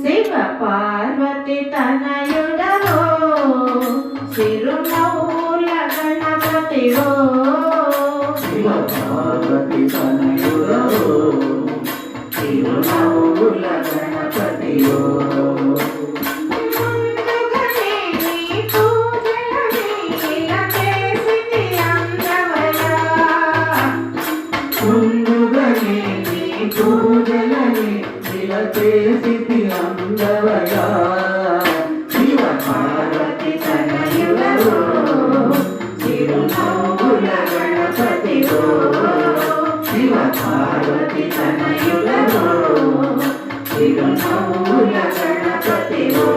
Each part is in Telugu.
శివ పార్వతి తనయుడవో సిరునవ్వుల గణపతివో శివ పార్వతి తనయుడవో సిరునవ్వుల గణపతివో ముందుగానే నీ పూజలని చేసితి అందవయా శివ పార్వతి తనయుడవో సిరునవ్వుల గణపతివో శివ పార్వతి తనయుడవో సిరునవ్వుల గణపతివో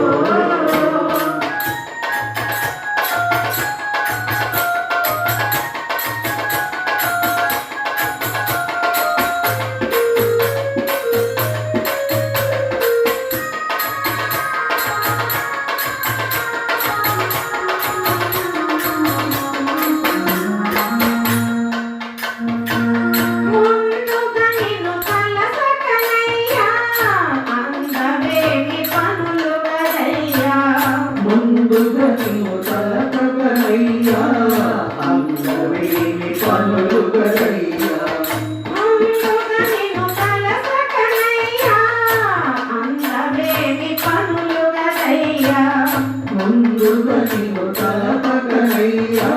ముందుగా నీవు తలపగలయ్యా అందవేమి పనులు గలయ్యా ముందుగా నీవు తలపగలయ్యా అందవేమి పనులు గలయ్యా ముందుగా నీవు తలపగలయ్యా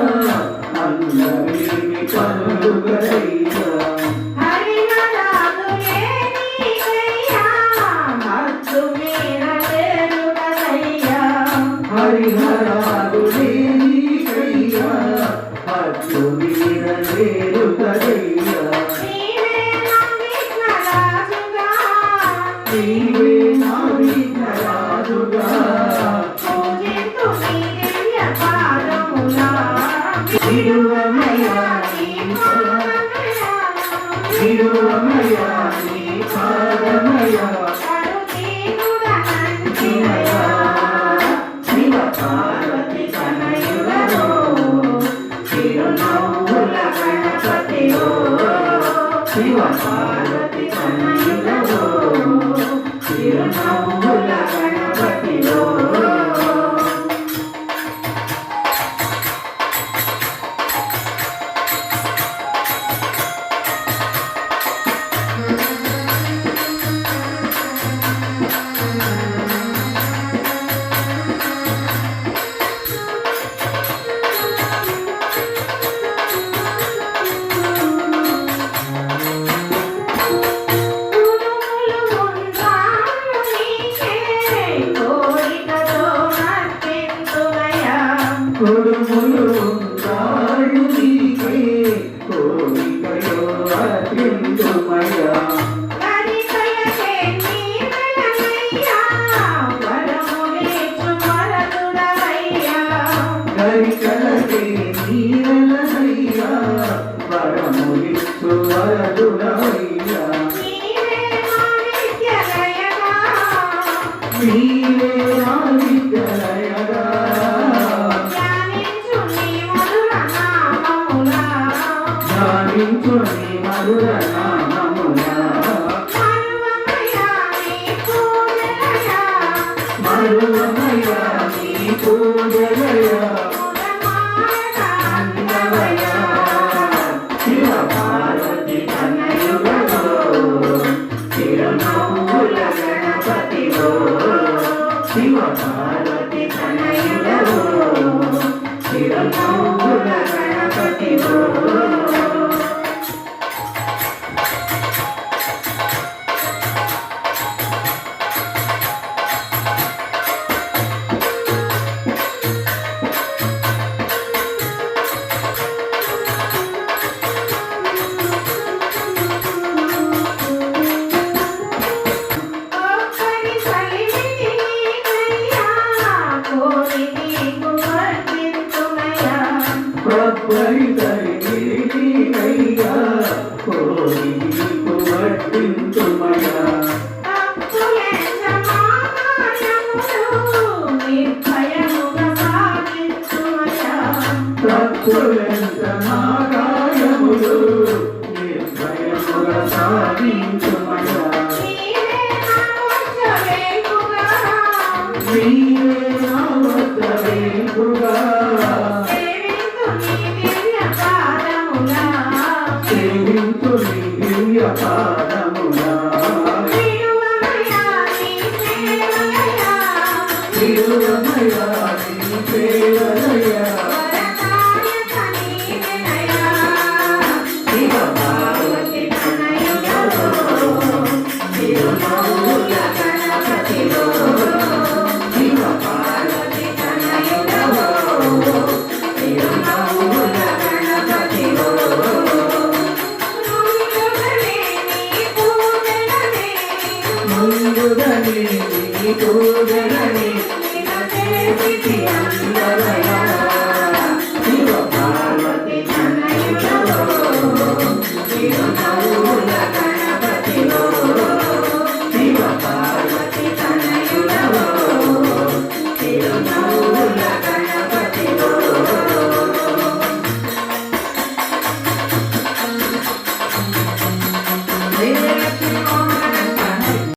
అందవేమి పనులు గలయ్యా హరిహరాదులే నీకయ్యా హద్దు మీరలేరు కదయ్యా నీవే నా విఘ్నరాజుగా విడువమయ్యా నీ పాదమయ్యా శివ పార్వతి తనయుడవో సిరునవ్వుల గణపతివో శివ పార్వతి తనయుడవో సిరునవ్వుల గణపతివో కొడుములు రాడు నీకే కోరికయో అత్యంతమయ్యా కరికలకే నీరలయ్యా వరములిచ్చు వరదుడవయ్యా నీవే నా విద్యలయగా ధ్యానించు నీ మధుర నామములా మరువమయ్యా నీ పూజలయా అందవయ్యా శివ పార్వతి తనయుడవో సిరునవ్వుల గణపతివో శివ పార్వతి తనయుడవో సిరునవ్వుల గణపతివో శివుడమయ్యా నీ సేవలయ్యా వరదాయక నీవెనయ్యా శివ పార్వతి తనయుడవో తిరుమౌల గణపతివో శివ పార్వతి తనయుడవో తిరుమౌల గణపతివో ముందుగనే నీ పూజలనే శివ పార్వతి తనయుడవో తిరుమౌల